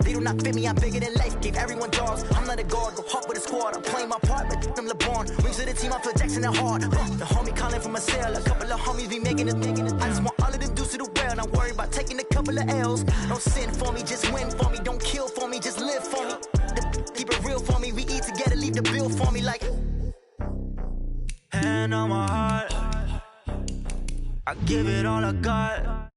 They do not fit me, I'm bigger than life. Gave everyone dogs. I'm not a guard, go hard with a squad. I'm playing my part, but them LeBron. Rings to the team, I feel Jackson and hard. The homie calling from a cell. A couple of homies be making it. I just want all of them dudes to do well. Not worry about taking a couple of L's. Don't sin for me, just win for me. Don't kill for me, just live for me. Keep it real for me. We eat together, leave the bill for me like. Hand on my heart, I give it all I got.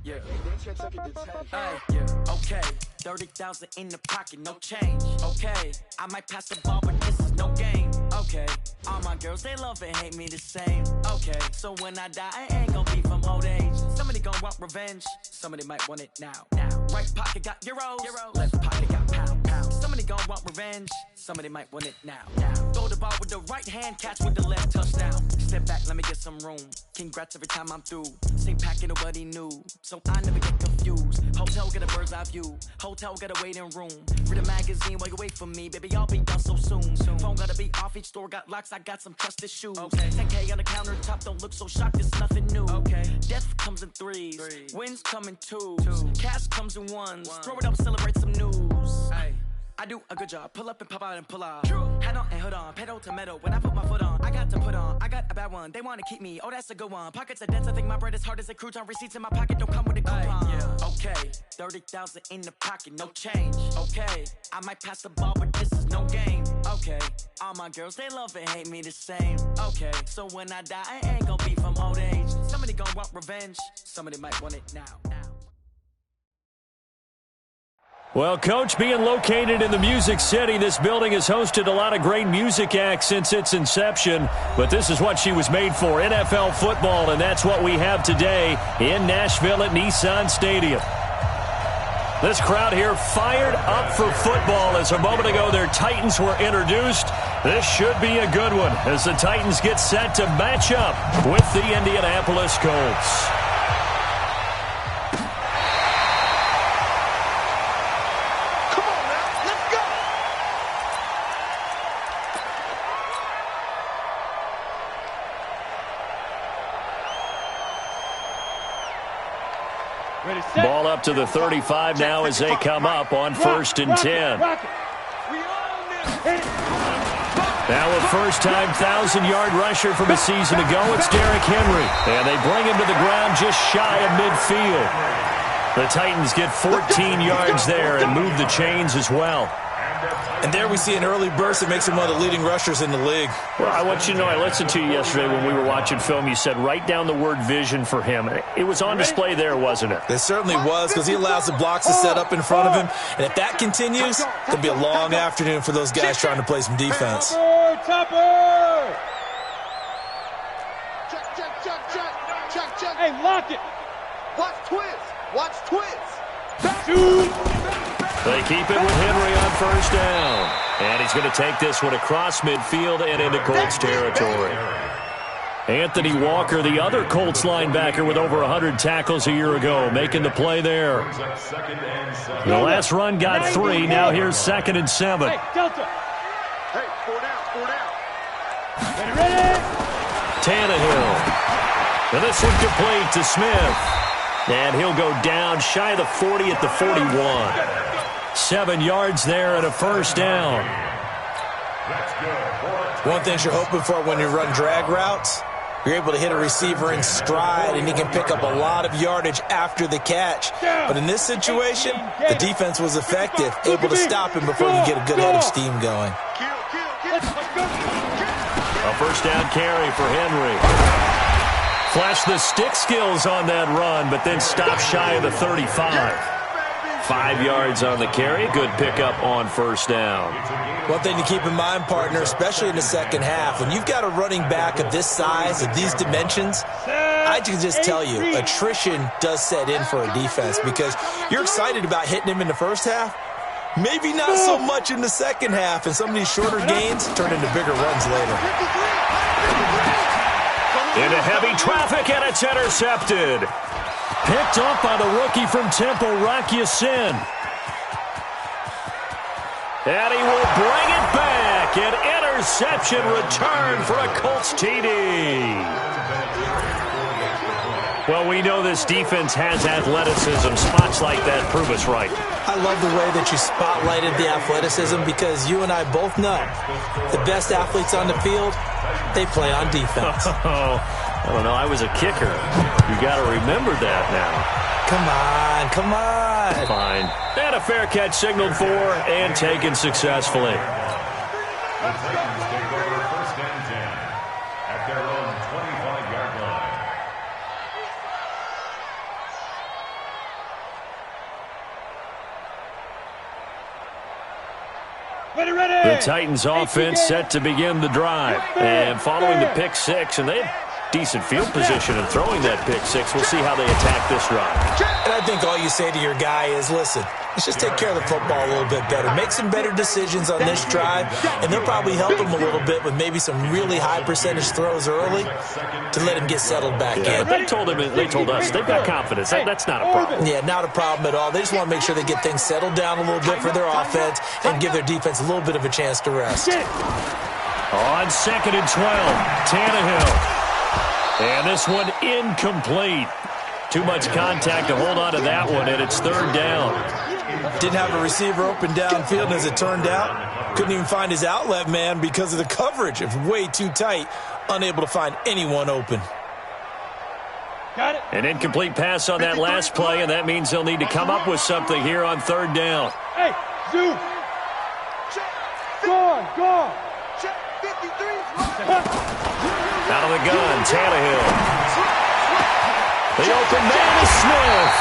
Yeah. Okay. 30,000 in the pocket, no change. Okay. I might pass the ball, but this is no game. Okay. All my girls, they love and hate me the same. Okay. So when I die, I ain't gonna be from old age. Somebody gonna want revenge. Somebody might want it now. Right pocket got euros. Left pocket got pounds. Somebody gonna want revenge. Somebody might want it now. Throw the ball with the right hand, catch with the left, touchdown. Step back, let me get some room. Congrats every time I'm through. Same packet, nobody knew. So I never get confused. Hotel get a bird's eye view. Hotel get a waiting room. Read a magazine while you wait for me. Baby, I'll be done so soon. Phone gotta be off, each store got locks. I got some trusted shoes. 10K on the countertop, don't look so shocked, it's nothing new. Death comes in threes. Wins come in twos. Cash comes in ones. Throw it up, celebrate some news. I do a good job. Pull up and pop out and pull off. Hat on and hood on. Pedal to metal. When I put my foot on, I got to put on. I got a bad one. They want to keep me. Oh, that's a good one. Pockets are dense. I think my bread is hard as a crouton. Receipts in my pocket don't come with a coupon. Okay. 30,000 in the pocket. No change. Okay. I might pass the ball, but this is no game. Okay. All my girls, they love and hate me the same. Okay. So when I die, I ain't gonna be from old age. Somebody gonna want revenge. Somebody might want it now. Well, Coach, being located in the Music City, this building has hosted a lot of great music acts since its inception. But this is what she was made for, NFL football, and that's what we have today in Nashville at Nissan Stadium. This crowd here fired up for football as a moment ago their Titans were introduced. This should be a good one as the Titans get set to match up with the Indianapolis Colts. Ball up to the 35 now as they come up on 1st and 10. Now a first-time 1,000-yard rusher from a season ago, it's Derrick Henry. And they bring him to the ground just shy of midfield. The Titans get 14 yards there and move the chains as well. And there we see an early burst that makes him one of the leading rushers in the league. Well, I want you to know, I listened to you yesterday when we were watching film. You said write down the word vision for him. It was on display there, wasn't it? It certainly was, because he allows the blocks to set up in front of him. And if that continues, it'll be a long afternoon for those guys trying to play some defense. Check. Hey, lock it. Watch twist. They keep it with Henry on 1st down. And he's going to take this one across midfield and into Colts territory. Anthony Walker, the other Colts linebacker with over 100 tackles a year ago, making the play there. The last run got 3. Now here's 2nd and 7. Hey, Delta. Hey, 4 down. Ready? Tannehill. And this one complete to Smith. And he'll go down shy of the 40 at the 41. 7 yards there and a 1st down. One thing you're hoping for when you run drag routes, you're able to hit a receiver in stride, and he can pick up a lot of yardage after the catch. But in this situation, the defense was effective, able to stop him before he could get a good head of steam going. A 1st down carry for Henry. Flash the stick skills on that run, but then stop shy of the 35. 5 yards on the carry. Good pickup on first down. One thing to keep in mind, partner, especially in the second half, when you've got a running back of this size, of these dimensions, I can just tell you, attrition does set in for a defense because you're excited about hitting him in the first half. Maybe not so much in the second half, and some of these shorter gains turn into bigger runs later. Into heavy traffic, and it's intercepted. Picked off by the rookie from Temple, Rocky Sin. And he will bring it back. An interception return for a Colts TD. Well, we know this defense has athleticism. Spots like that prove us right. I love the way that you spotlighted the athleticism because you and I both know the best athletes on the field, they play on defense. I don't know. I was a kicker. You got to remember that now. Come on. Fine. And a fair catch signaled for and taken successfully. The Titans take over first and 10 at their own 25-yard line. The Titans offense set to begin the drive. And following the pick six, and they have decent field position in throwing that pick six. We'll see how they attack this drive. And I think all you say to your guy is, listen, let's just take care of the football a little bit better. Make some better decisions on this drive, and they'll probably help him a little bit with maybe some really high percentage throws early to let him get settled back in. They told us they've got confidence. That's not a problem. Yeah, not a problem at all. They just want to make sure they get things settled down a little bit for their offense and give their defense a little bit of a chance to rest. On 2nd and 12, Tannehill. And this one incomplete. Too much contact to hold on to that one, and it's third down. Didn't have a receiver open downfield, as it turned out. Couldn't even find his outlet man because of the coverage. It was way too tight. Unable to find anyone open. Got it. An incomplete pass on that last play, and that means they'll need to come up with something here on third down. Hey, zoom. Gone. Check 53. Out of the gun, Tannehill. The open man is Smith.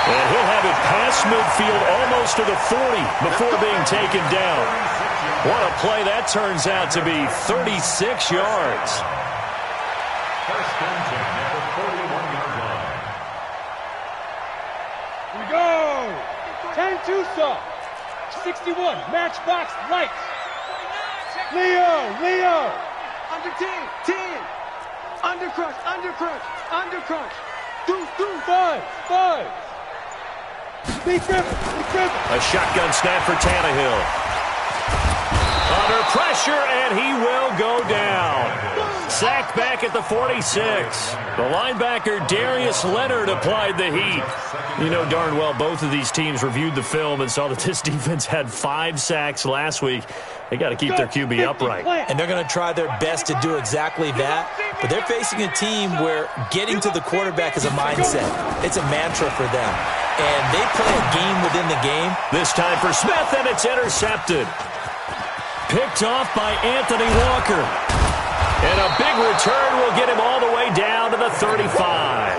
And he'll have it past midfield almost to the 40 before being taken down. What a play that turns out to be, 36 yards. First and 10 at the 41-yard line. Here we go. 10 Tucson. 61, matchbox lights. Leo. Under 10. Undercrunch. Deuce. 5. Big Griffin. A shotgun snap for Tannehill. Under pressure, and he will go down. Sacked back at the 46. The linebacker, Darius Leonard, applied the heat. You know darn well both of these teams reviewed the film and saw that this defense had 5 sacks last week. They got to keep their QB upright. And they're going to try their best to do exactly that. But they're facing a team where getting to the quarterback is a mindset. It's a mantra for them. And they play a game within the game. This time for Smith, and it's intercepted. Picked off by Anthony Walker. And a big return will get him all the way down to the 35.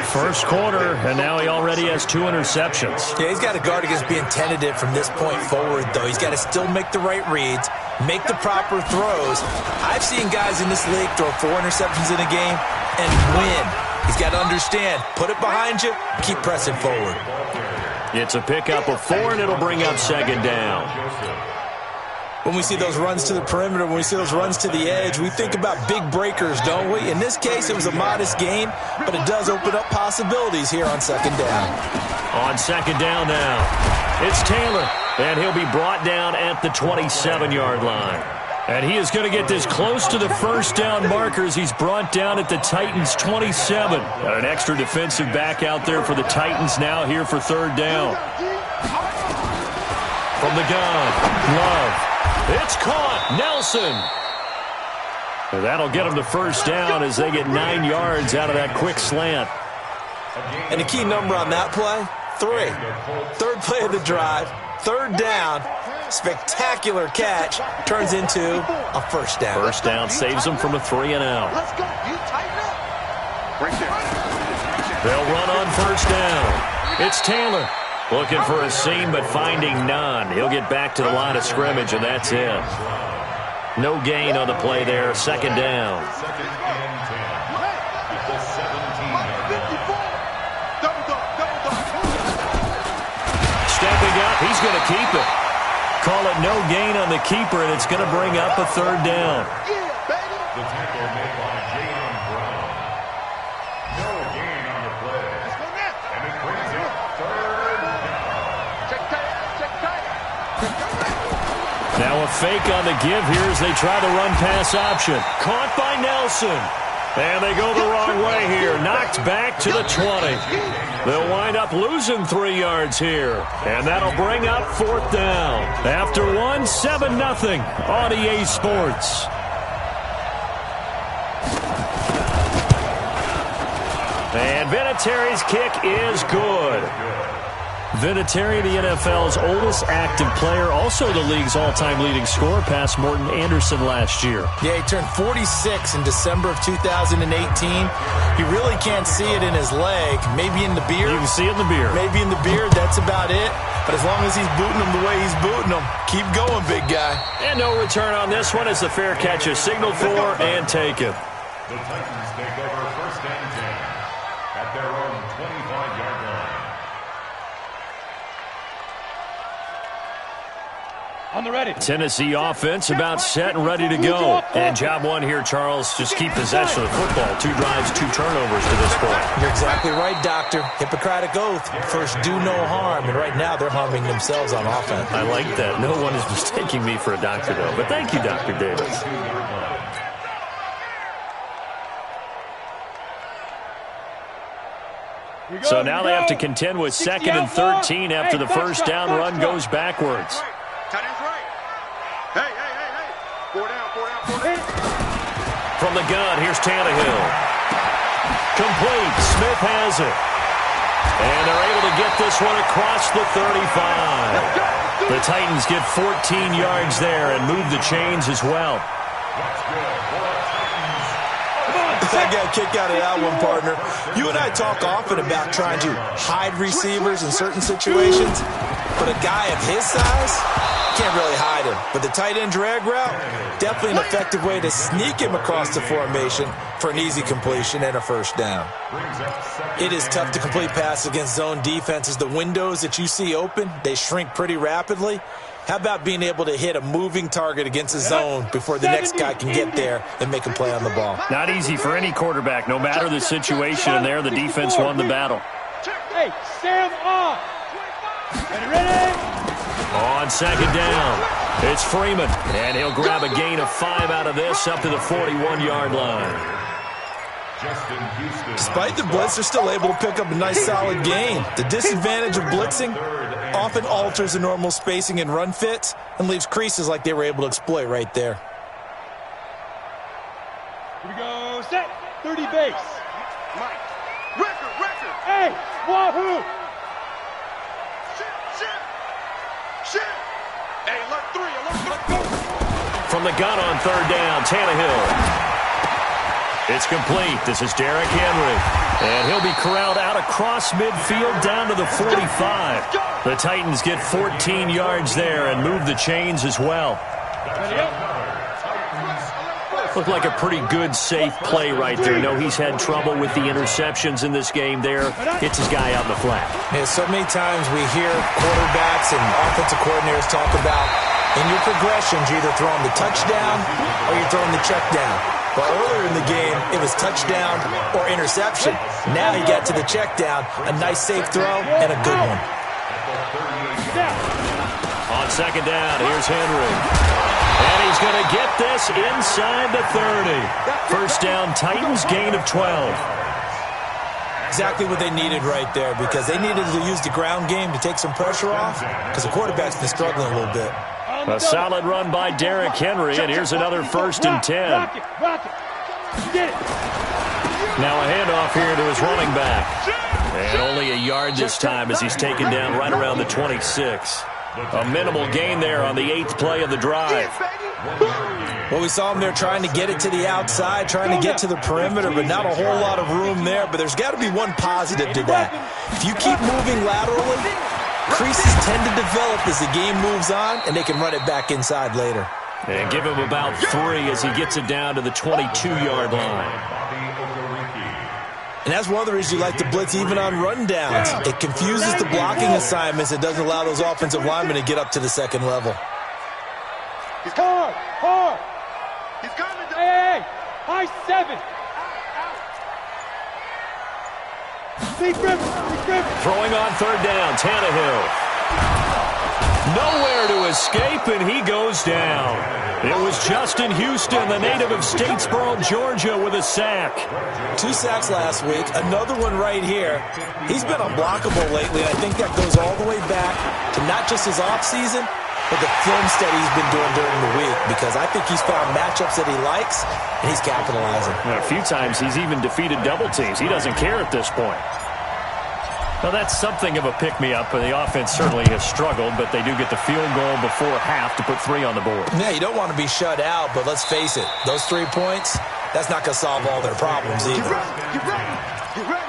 First quarter, and now he already has 2 interceptions. Yeah, he's got to guard against being tentative from this point forward, though. He's got to still make the right reads, make the proper throws. I've seen guys in this league throw 4 interceptions in a game and win. He's got to understand, put it behind you, keep pressing forward. It's a pickup of 4, and it'll bring up second down. When we see those runs to the perimeter, when we see those runs to the edge, we think about big breakers, don't we? In this case, it was a modest gain, but it does open up possibilities here on second down. On second down now, it's Taylor, and he'll be brought down at the 27-yard line. And he is going to get this close to the first down markers. He's brought down at the Titans' 27. Got an extra defensive back out there for the Titans now here for third down. From the gun, Love. It's caught. Nelson. And that'll get them to first down as they get 9 yards out of that quick slant. And the key number on that play, 3. Third play of the drive, third down, spectacular catch, turns into a first down. First down saves them from a 3-and-out. Let's go. You tighten up. They'll run on first down. It's Taylor. Looking for a seam, but finding none. He'll get back to the line of scrimmage, and that's it. No gain on the play there. Second down. Second and 10. At the 17-yard line. Stepping up, he's going to keep it. Call it no gain on the keeper, and it's going to bring up a third down. The tackle made by Jalen Brown. No gain on the play. And it brings up third down. Check tight. Now a fake on the give here as they try the run-pass option. Caught by Nelson. And they go the wrong way here. Knocked back to the 20. They'll wind up losing 3 yards here. And that'll bring up fourth down. After one, 7-0 on EA Sports. And Vinatieri's kick is good. Vinatieri, the NFL's oldest active player, also the league's all-time leading scorer, past Morton Anderson last year. Yeah, he turned 46 in December of 2018. He really can't see it in his leg. Maybe in the beard. You can see it in the beard. Maybe in the beard. That's about it. But as long as he's booting him the way he's booting him, keep going, big guy. And no return on this one as the fair catch is signaled for and taken. The Titans take over first and 10 at their own 25-yard line. On the ready. Tennessee offense about set and ready to go. And job one here, Charles, just keep possession of the football. 2 drives, 2 turnovers to this point. You're exactly right, Doctor. Hippocratic oath. First, do no harm. And right now, they're harming themselves on offense. I like that. No one is mistaking me for a doctor, though. But thank you, Dr. Davis. So now they have to contend with 2nd and 13 after the first down run goes backwards. Tight end's right. Hey. 4 down. From the gun, here's Tannehill. Complete. Smith has it. And they're able to get this one across the 35. The Titans get 14 yards there and move the chains as well. I got a kick out of that one, partner. You and I talk often about trying to hide receivers in certain situations, but a guy of his size can't really hide him. But the tight end drag route, definitely an effective way to sneak him across the formation for an easy completion and a first down. It is tough to complete passes against zone defenses. The windows that you see open, they shrink pretty rapidly. How about being able to hit a moving target against a zone before the next guy can get there and make a play on the ball? Not easy for any quarterback, no matter the situation. And there, the defense won the battle. Hey, Sam on. Ready? On second down, it's Freeman. And he'll grab a gain of 5 out of this up to the 41-yard line. Despite the blitz, they're still able to pick up a nice solid gain. The disadvantage of blitzing often alters the normal spacing and run fits and leaves creases like they were able to exploit right there. Here we go, set, 30 base. Mike. Record. Hey, wahoo! Shit. Hey, alert 3. From the gun on third down, Tannehill. It's complete. This is Derrick Henry. And he'll be corralled out across midfield down to the 45. The Titans get 14 yards there and move the chains as well. Looked like a pretty good, safe play right there. No, he's had trouble with the interceptions in this game there. Hits his guy out in the flat. Yeah, so many times we hear quarterbacks and offensive coordinators talk about in your progressions, you're either throwing the touchdown or you're throwing the check down. Well, earlier in the game, it was touchdown or interception. Now he got to the check down, a nice safe throw, and a good one. On second down, here's Henry. And he's going to get this inside the 30. First down, Titans, gain of 12. Exactly what they needed right there, because they needed to use the ground game to take some pressure off, because the quarterback's been struggling a little bit. A solid run by Derrick Henry, and here's another first and 10. Rock it. Get it. Now a handoff here to his running back. And only a yard this time as he's taken down right around the 26. A minimal gain there on the 8th play of the drive. Well, we saw him there trying to get it to the outside, trying to get to the perimeter, but not a whole lot of room there. But there's got to be one positive to that. If you keep moving laterally, creases tend to develop as the game moves on, and they can run it back inside later. And give him about 3 as he gets it down to the 22-yard line. And that's one of the reasons you like to blitz even on rundowns. It confuses the blocking assignments. It doesn't allow those offensive linemen to get up to the second level. He's coming. Hard. He's coming. Hey, high 7. Big rip. Throwing on third down, Tannehill. Nowhere to escape, and he goes down. It was Justin Houston, the native of Statesboro, Georgia, with a sack. 2 sacks last week, another one right here. He's been unblockable lately, and I think that goes all the way back to not just his offseason, but the film study he's been doing during the week, because I think he's found matchups that he likes, and he's capitalizing. A few times he's even defeated double teams. He doesn't care at this point. Well, that's something of a pick-me-up. The offense certainly has struggled, but they do get the field goal before half to put 3 on the board. Yeah, you don't want to be shut out, but let's face it, those 3 points, that's not going to solve all their problems either. Get ready.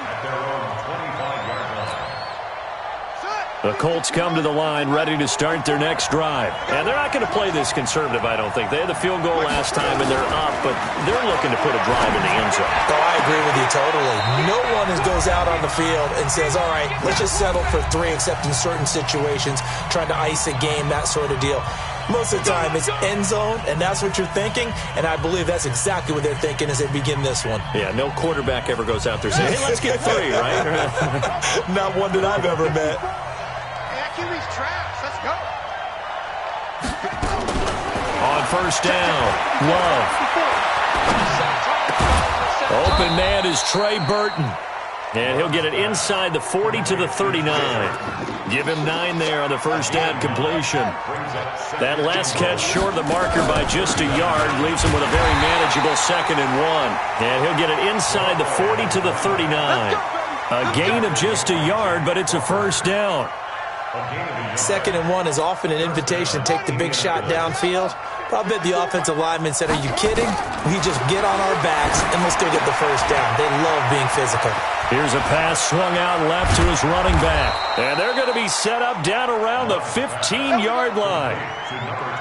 The Colts come to the line ready to start their next drive. And they're not going to play this conservative, I don't think. They had the field goal last time, and they're up, but they're looking to put a drive in the end zone. Oh, I agree with you totally. No one goes out on the field and says, all right, let's just settle for 3, except in certain situations, trying to ice a game, that sort of deal. Most of the time, it's end zone, and that's what you're thinking, and I believe that's exactly what they're thinking as they begin this one. Yeah, no quarterback ever goes out there saying, hey, let's get 3, right? Not one that I've ever met. QB's traps. Let's go. On first down, Love. Open man is Trey Burton. And he'll get it inside the 40 to the 39. Give him 9 there on the first down completion. That last catch short of the marker by just a yard leaves him with a very manageable 2nd and 1. And he'll get it inside the 40 to the 39. A gain of just a yard, but it's a first down. 2nd and 1 is often an invitation to take the big shot downfield. But I bet the offensive lineman said, are you kidding? We just get on our backs and we'll still get the first down. They love being physical. Here's a pass swung out left to his running back. And they're going to be set up down around the 15-yard line.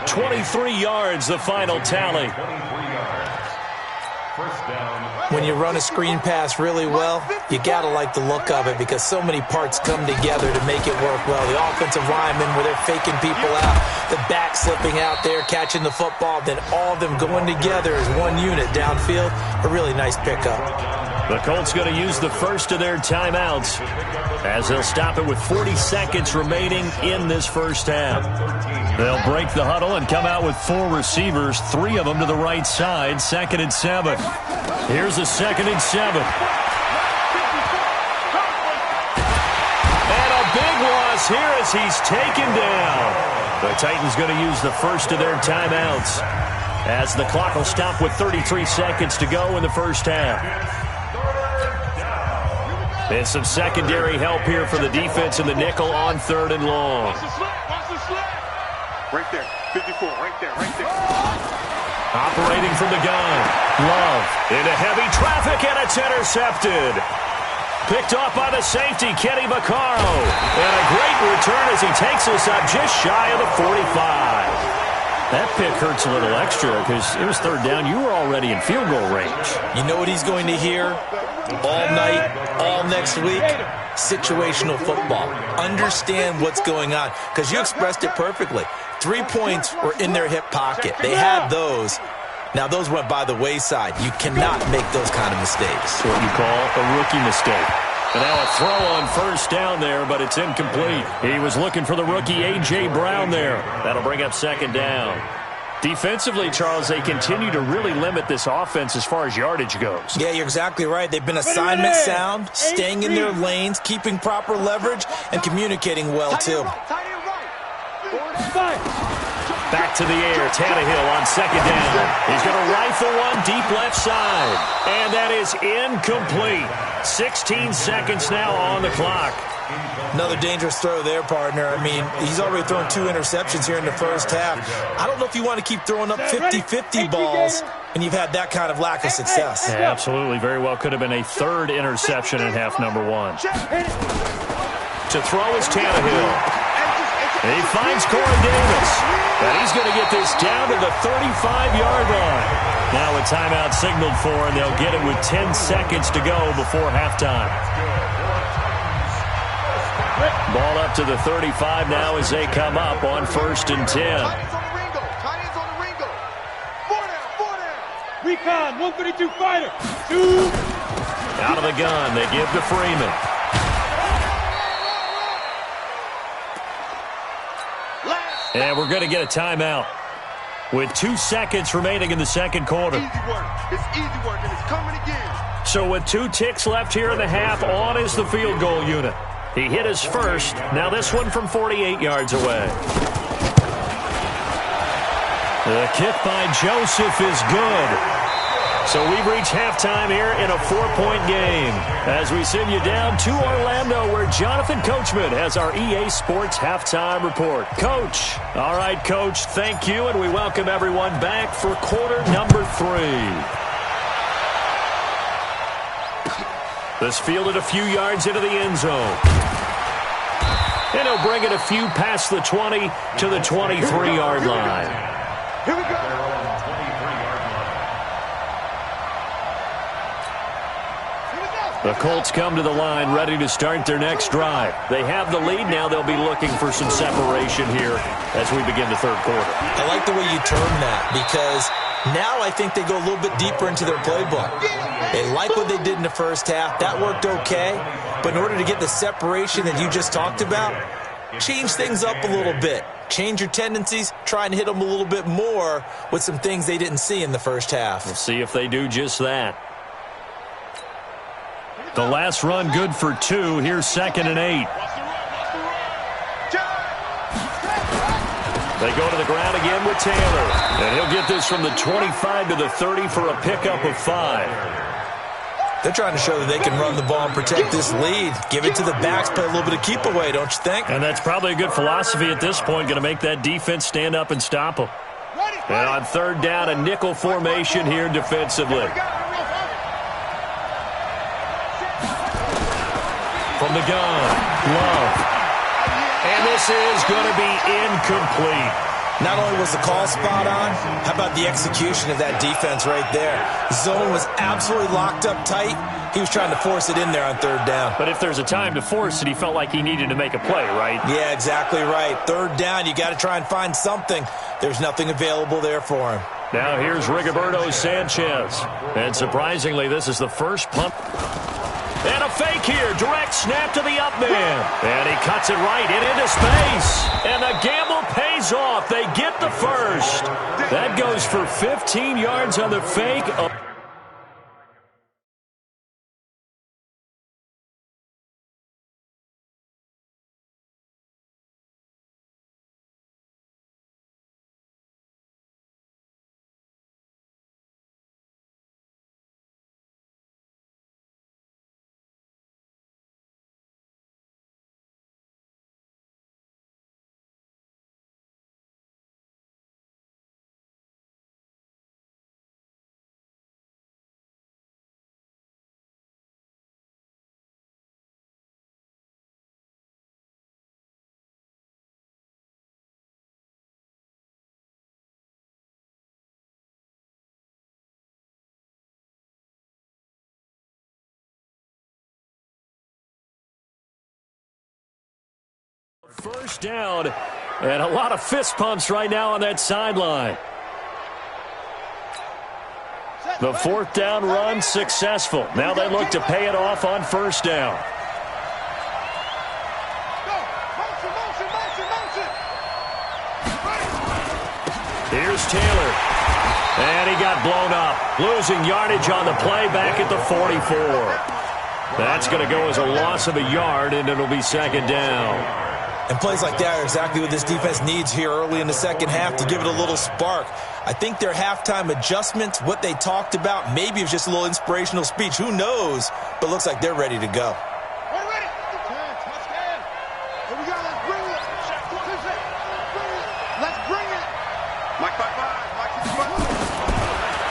23 yards, the final tally. When you run a screen pass really well, you got to like the look of it because so many parts come together to make it work well. The offensive linemen, where they're faking people out, the back slipping out there, catching the football, then all of them going together as one unit downfield. A really nice pickup. The Colts going to use the first of their timeouts as they'll stop it with 40 seconds remaining in this first half. They'll break the huddle and come out with 4 receivers, 3 of them to the right side, 2nd and 7. Here's a 2nd and 7. And a big loss here as he's taken down. The Titans going to use the first of their timeouts as the clock will stop with 33 seconds to go in the first half. And some secondary help here for the defense in the nickel on 3rd and long. Right there, 54, right there. Operating from the gun, Love into heavy traffic, and it's intercepted. Picked off by the safety, Kenny Vaccaro. And a great return as he takes us up just shy of the 45. That pick hurts a little extra because it was 3rd down. You were already in field goal range. You know what he's going to hear all night, all next week? Situational football. Understand what's going on because you expressed it perfectly. 3 points were in their hip pocket. They had those. Now, those went by the wayside. You cannot make those kind of mistakes. What you call a rookie mistake. And now a throw on first down there, but it's incomplete. He was looking for the rookie A.J. Brown there. That'll bring up 2nd down. Defensively, Charles, they continue to really limit this offense as far as yardage goes. Yeah, you're exactly right. They've been assignment sound, staying in their lanes, keeping proper leverage, and communicating well, too. Back to the air, Tannehill on 2nd down. He's going to rifle one deep left side. And that is incomplete. 16 seconds now on the clock. Another dangerous throw there, partner. I mean, he's already thrown 2 interceptions here in the first half. I don't know if you want to keep throwing up 50-50 balls and you've had that kind of lack of success. Yeah, absolutely. Very well could have been a 3rd interception in half number 1. To throw is Tannehill. He finds Corey Davis. And he's going to get this down to the 35-yard line. Now a timeout signaled for, and they'll get it with 10 seconds to go before halftime. Ball up to the 35 now as they come up on 1st and 10. Recon, 132 fighter. 2. Out of the gun, they give to Freeman. And we're going to get a timeout with 2 seconds remaining in the second quarter. Easy work. It's easy work, and it's coming again. So with 2 ticks left here in the half, on is the field goal unit. He hit his first. Now this one from 48 yards away. The kick by Joseph is good. So we've reached halftime here in a 4-point game as we send you down to Orlando where Jonathan Coachman has our EA Sports halftime report. Coach. All right, Coach, thank you, and we welcome everyone back for quarter number 3. This fielded a few yards into the end zone. And he'll bring it a few past the 20 to the 23-yard line. Here we go. The Colts come to the line ready to start their next drive. They have the lead. Now they'll be looking for some separation here as we begin the third quarter. I like the way you term that because now I think they go a little bit deeper into their playbook. They like what they did in the first half. That worked okay. But in order to get the separation that you just talked about, change things up a little bit. Change your tendencies. Try and hit them a little bit more with some things they didn't see in the first half. We'll see if they do just that. The last run good for 2. Here's 2nd and 8. They go to the ground again with Taylor. And he'll get this from the 25 to the 30 for a pickup of 5. They're trying to show that they can run the ball and protect this lead. Give it to the backs, play a little bit of keep away, don't you think? And that's probably a good philosophy at this point, going to make that defense stand up and stop them. And on 3rd down, a nickel formation here defensively. From the gun, Love. And this is going to be incomplete. Not only was the call spot on, how about the execution of that defense right there? Zone was absolutely locked up tight. He was trying to force it in there on 3rd down. But if there's a time to force it, he felt like he needed to make a play, right? Yeah, exactly right. 3rd down, you got to try and find something. There's nothing available there for him. Now here's Rigoberto Sanchez. And surprisingly, this is the first punt. And a fake here. Direct snap to the up man. And he cuts it right into space. And the gamble pays off. They get the first. That goes for 15 yards on the fake. First down, and a lot of fist pumps right now on that sideline. The 4th down run successful. Now they look to pay it off on 1st down. Here's Taylor. And he got blown up. Losing yardage on the play back at the 44. That's going to go as a loss of a yard, and it'll be 2nd down. And plays like that are exactly what this defense needs here early in the second half to give it a little spark. I think their halftime adjustments, what they talked about, maybe it was just a little inspirational speech. Who knows? But it looks like they're ready to go.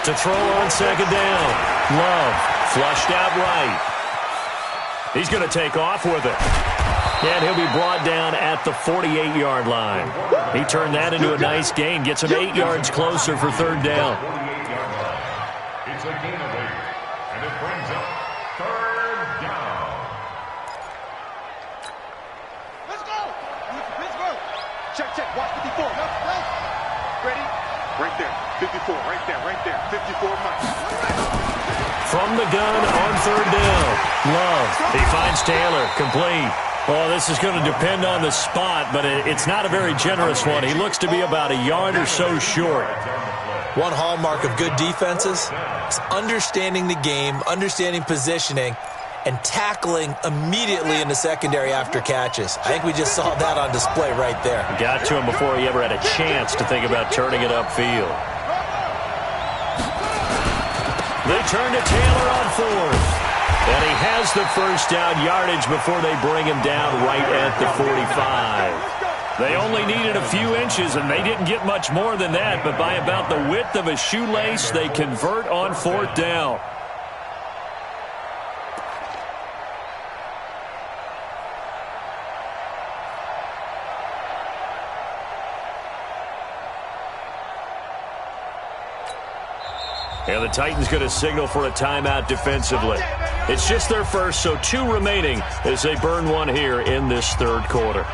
To throw on second down. Love flushed out right. He's going to take off with it. And he'll be brought down at the 48-yard line. He turned that into a nice gain. Gets him 8 yards closer for third down. It's a gain of 8. And it brings up third down. Let's go! Pittsburgh! Check. Watch 54. Ready? Right there. 54. Right there. 54 miles. From the gun on third down. Love. He finds Taylor. Complete. Well, this is going to depend on the spot, but it's not a very generous one. He looks to be about a yard or so short. One hallmark of good defenses is understanding the game, understanding positioning, and tackling immediately in the secondary after catches. I think we just saw that on display right there. Got to him before he ever had a chance to think about turning it upfield. They turn to Taylor on fourth. And he has the first down yardage before they bring him down right at the 45. They only needed a few inches, and they didn't get much more than that. But by about the width of a shoelace, they convert on fourth down. And the Titans going to signal for a timeout defensively. It's just their first, so 2 remaining as they burn one here in this third quarter.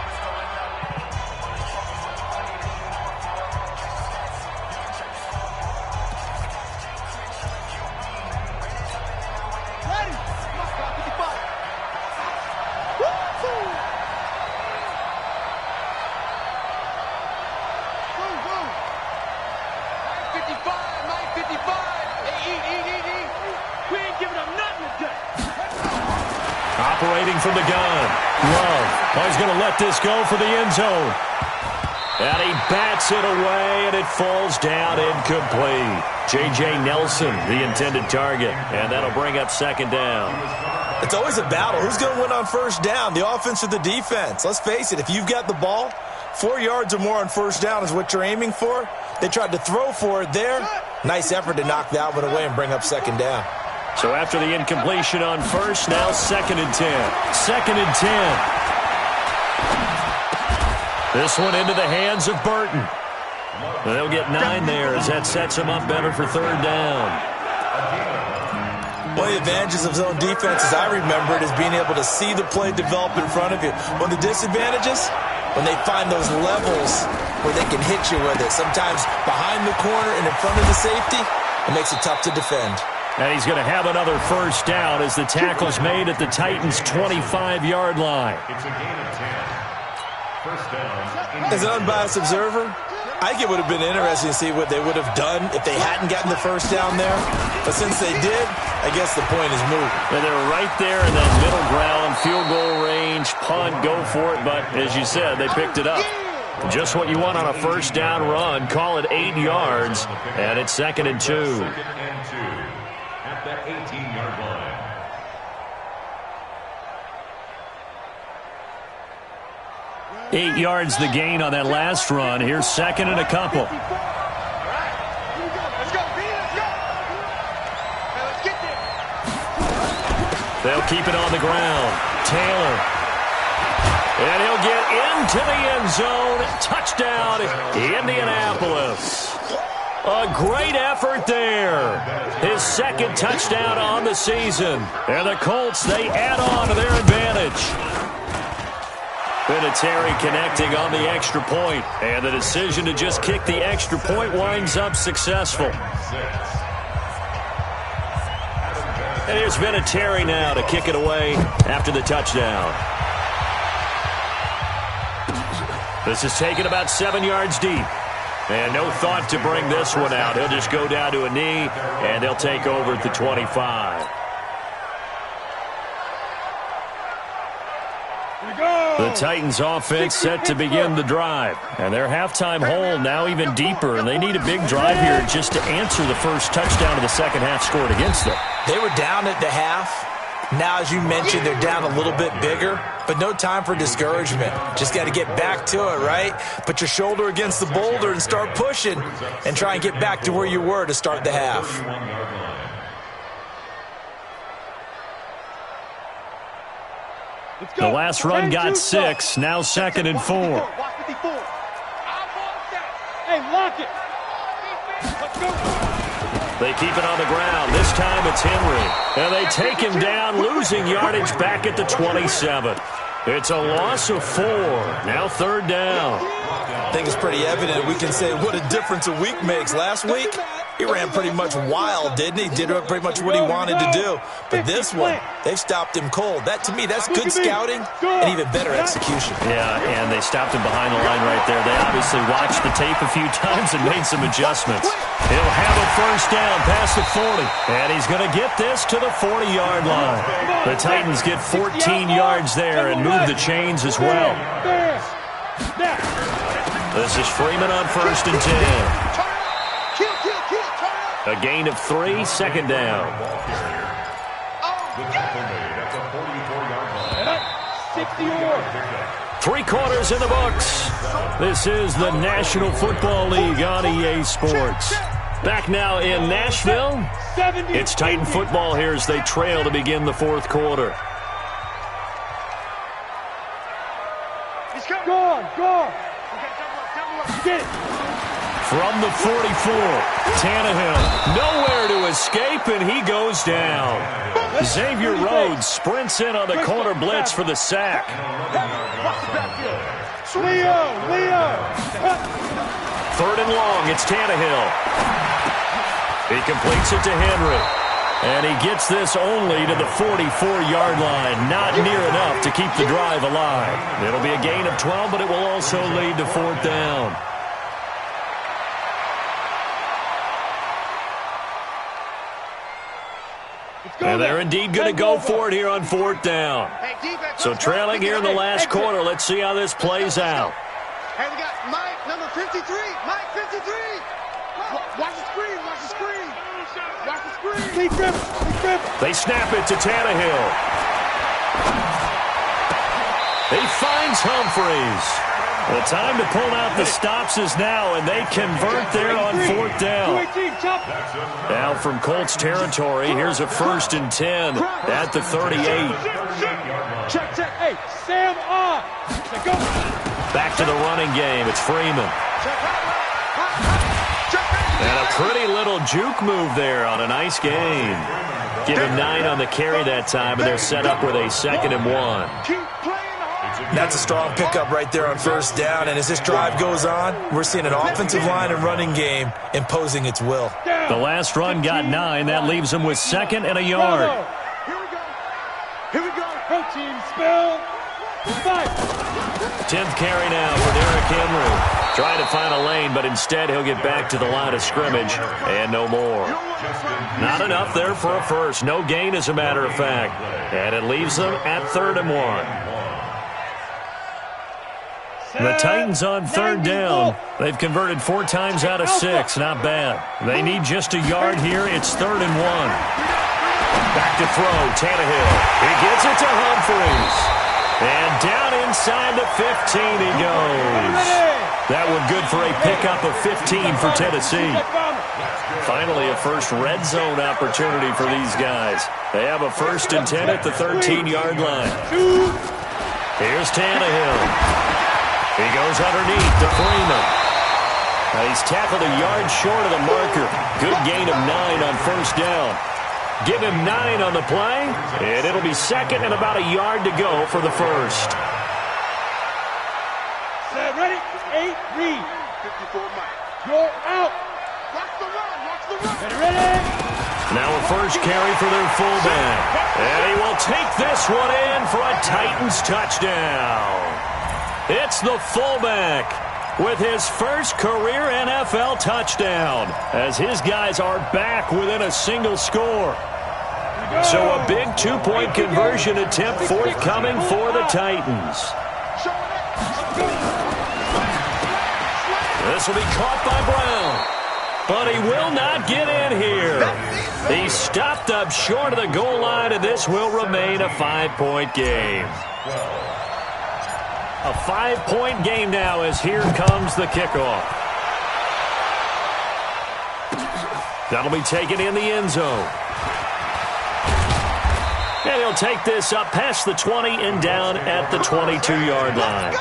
Operating from the gun. Love. Oh, he's going to let this go for the end zone. And he bats it away, and it falls down incomplete. J.J. Nelson, the intended target. And that'll bring up second down. It's always a battle. Who's going to win on first down, the offense or the defense? Let's face it, if you've got the ball, 4 yards or more on first down is what you're aiming for. They tried to throw for it there. Nice effort to knock that one away and bring up second down. So after the incompletion on first, now 2nd and 10. 2nd and 10. This one into the hands of Burton. They'll get 9 there as that sets him up better for third down. One of the advantages of zone defense, as I remember it, is being able to see the play develop in front of you. One of the disadvantages, when they find those levels where they can hit you with it, sometimes behind the corner and in front of the safety, it makes it tough to defend. And he's going to have another first down as the tackle's made at the Titans' 25-yard line. It's a gain of 10. First down. As an unbiased observer, I think it would have been interesting to see what they would have done if they hadn't gotten the first down there. But since they did, I guess the point is moot. And they're right there in that middle ground, field goal range, punt, go for it. But as you said, they picked it up. Just what you want on a first down run. Call it 8 yards, and it's 2nd and 2. 2nd and 2 at the 18-yard line. Eight yards the gain on that last run. Here's 2nd and a couple. Let's go, B, let's go. Now let's get there. They'll keep it on the ground. Taylor. And he'll get into the end zone. Touchdown, Indianapolis. A great effort there. His 2nd touchdown on the season. And the Colts, they add on to their advantage. Brettario connecting on the extra point. And the decision to just kick the extra point winds up successful. And here's Brettario now to kick it away after the touchdown. This is taken about 7 yards deep. And no thought to bring this one out. He'll just go down to a knee, and they'll take over at the 25. The Titans offense set to begin the drive. And their halftime hole now even deeper, and they need a big drive here just to answer the first touchdown of the second half scored against them. They were down at the half, Now, as you mentioned, they're down a little bit bigger, but no time for discouragement. Just got to get back to it, right? Put your shoulder against the boulder and start pushing and try and get back to where you were to start the half. The last run got 6, now 2nd and 4. Hey, lock it. Let's go. They keep it on the ground. This time it's Henry. And they take him down, losing yardage back at the 27. It's a loss of 4. Now 3rd down. I think it's pretty evident we can say what a difference a week makes. Last week, he ran pretty much wild, didn't he? Did pretty much what he wanted to do. But this one, they've stopped him cold. That, to me, that's good scouting and even better execution. Yeah, and they stopped him behind the line right there. They obviously watched the tape a few times and made some adjustments. He'll have a 1st down past the 40, and he's going to get this to the 40-yard line. The Titans get 14 yards there and move the chains as well. This is Freeman on 1st and 10. A gain of 3, 2nd down. Three quarters in the books. This is the National Football League on EA Sports. Back now in Nashville. It's Titan football here as they trail to begin the 4th quarter. Go. Get it. From the 44, Tannehill nowhere to escape, and he goes down. Xavier Rhodes sprints in on the corner blitz for the sack. Leo. 3rd and long, it's Tannehill. He completes it to Henry. And he gets this only to the 44-yard line. Not near enough to keep the drive alive. It'll be a gain of 12, but it will also lead to 4th down. And they're indeed going to go for it here on 4th down. So trailing here in the last quarter, let's see how this plays out. Hey, we got Mike, number 53. Mike, 53. Watch the screen. Watch the screen. Watch the screen. Keep grip. They snap it to Tannehill. He finds Humphreys. The time to pull out the stops is now, and they convert there on 4th down. Now from Colts territory, here's a 1st and 10 at the 38. Check. Hey, Sam on. Go. Back to the running game. It's Freeman. And a pretty little juke move there on a nice game. Give him 9 on the carry that time, and they're set up with a 2nd and 1. That's a strong pickup right there on 1st down, and as this drive goes on, we're seeing an offensive line and running game imposing its will. The last run got 9. That leaves them with 2nd and a yard. Here we go. Protein spill. 10th carry now for Derrick Henry. Trying to find a lane, but instead he'll get back to the line of scrimmage and no more. Not enough there for a first. No gain, as a matter of fact. And it leaves them at 3rd and 1. The Titans on 3rd down. They've converted 4 times out of 6. Not bad. They need just a yard here. It's 3rd and 1. Back to throw. Tannehill. He gets it to Humphreys. And down inside the 15 he goes. That one good for a pickup of 15 for Tennessee. Finally, a first red zone opportunity for these guys. They have a 1st and 10 at the 13-yard line. Here's Tannehill. He goes underneath to Freeman. Now he's tackled a yard short of the marker. Good gain of 9 on 1st down. Give him 9 on the play, and it'll be 2nd and about a yard to go for the 1st. Set, ready? 8, read. 54 Mike. You're out. Watch the run. Ready? Now a first carry for their fullback. And he will take this one in for a Titans touchdown. It's the fullback with his first career NFL touchdown as his guys are back within a single score. So a big 2-point conversion attempt forthcoming for the Titans. This will be caught by Brown. But he will not get in here. He's stopped up short of the goal line, and this will remain a 5-point game. A 5-point game now as here comes the kickoff. That'll be taken in the end zone. And he'll take this up past the 20 and down at the 22-yard line.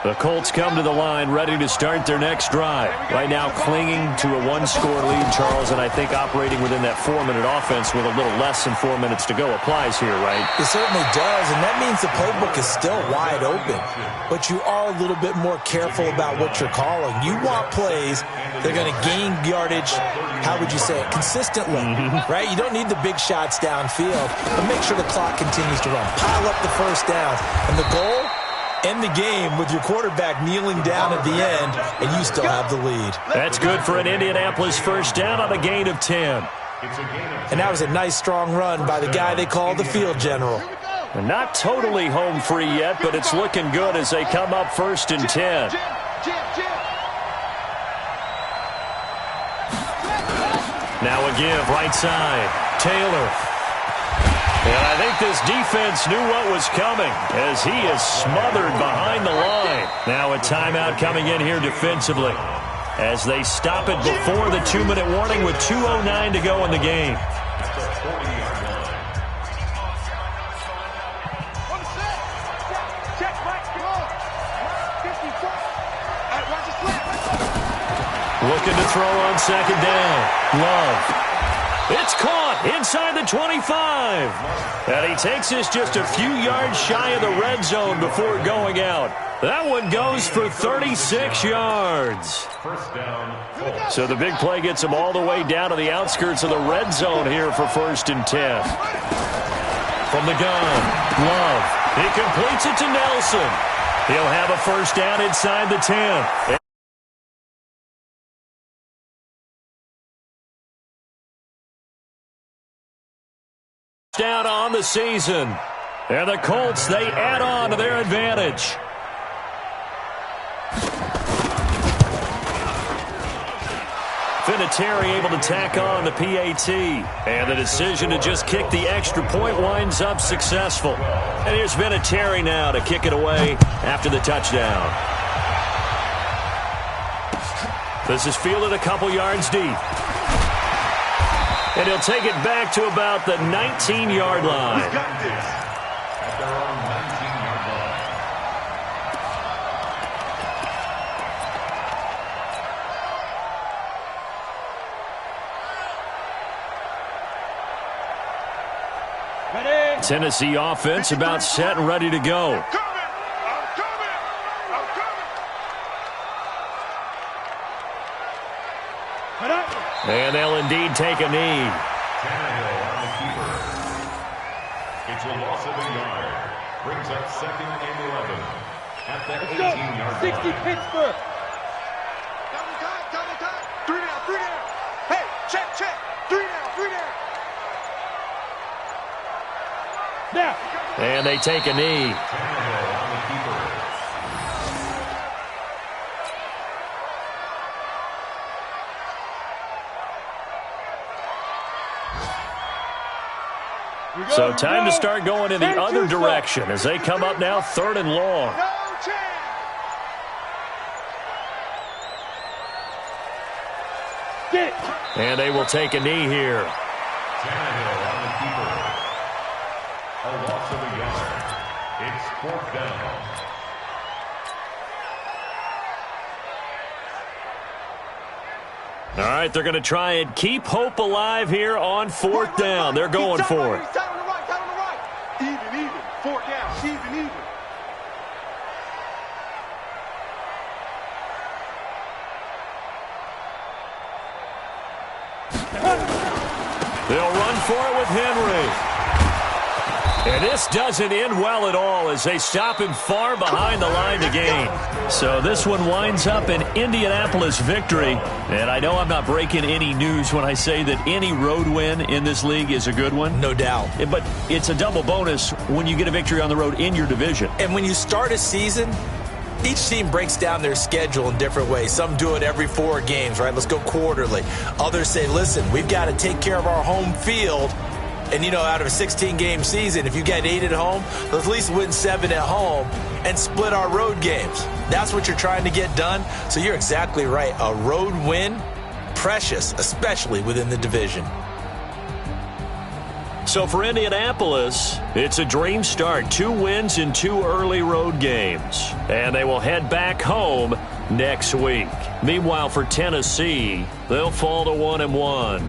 The Colts come to the line ready to start their next drive. Right now clinging to a one-score lead, Charles, and I think operating within that 4-minute offense with a little less than 4 minutes to go applies here, right? It certainly does, and that means the playbook is still wide open. But you are a little bit more careful about what you're calling. You want plays that are going to gain yardage, how would you say it, consistently, right? You don't need the big shots downfield, but make sure the clock continues to run. Pile up the first downs, and the goal? End the game with your quarterback kneeling down at the end, and you still have the lead. That's good for an Indianapolis first down on a gain of 10. And that was a nice, strong run by the guy they call the field general. And not totally home free yet, but it's looking good as they come up 1st and 10. Now a give, right side. Taylor. And I think this defense knew what was coming as he is smothered behind the line. Now a timeout coming in here defensively as they stop it before the 2-minute warning with 2:09 to go in the game. Looking to throw on 2nd down. Love. It's caught inside the 25. And he takes this just a few yards shy of the red zone before going out. That one goes for 36 yards. So the big play gets him all the way down to the outskirts of the red zone here for 1st and 10. From the gun, Love. He completes it to Nelson. He'll have a first down inside the 10. Down on the season. And the Colts, they add on to their advantage. Vinatieri able to tack on the PAT. And the decision to just kick the extra point winds up successful. And here's Vinatieri now to kick it away after the touchdown. This is fielded a couple yards deep. And he'll take it back to about the 19-yard line. He's got this at their own 19-yard line. Ready? Tennessee offense about set and ready to go. I'm coming. And they'll indeed take a knee. Tannehill on the keeper. It's a loss of a yard. Brings up 2nd and 11 at the 18-yard 60 line. Pittsburgh. Double time. 3 down. Hey, check. 3 down. Now. And they take a knee. Tannehill on the keeper. So time to start going in the other direction as they come up now 3rd and long. No chance. Get it. And they will take a knee here. Tannehill on the keeper. A loss of a yard. It's 4th down. All right, they're going to try and keep hope alive here on 4th down. They're going for it. Down on the right. Even. 4th down. Even. They'll run for it with Henry. And this doesn't end well at all as they stop him far behind the line to gain. So this one winds up an Indianapolis victory. And I know I'm not breaking any news when I say that any road win in this league is a good one. No doubt. But it's a double bonus when you get a victory on the road in your division. And when you start a season, each team breaks down their schedule in different ways. Some do it every 4 games, right? Let's go quarterly. Others say, listen, we've got to take care of our home field. And, out of a 16-game season, if you get 8 at home, let's at least win 7 at home and split our road games. That's what you're trying to get done. So you're exactly right. A road win, precious, especially within the division. So for Indianapolis, it's a dream start. 2 wins in 2 early road games. And they will head back home next week. Meanwhile, for Tennessee, they'll fall to 1-1.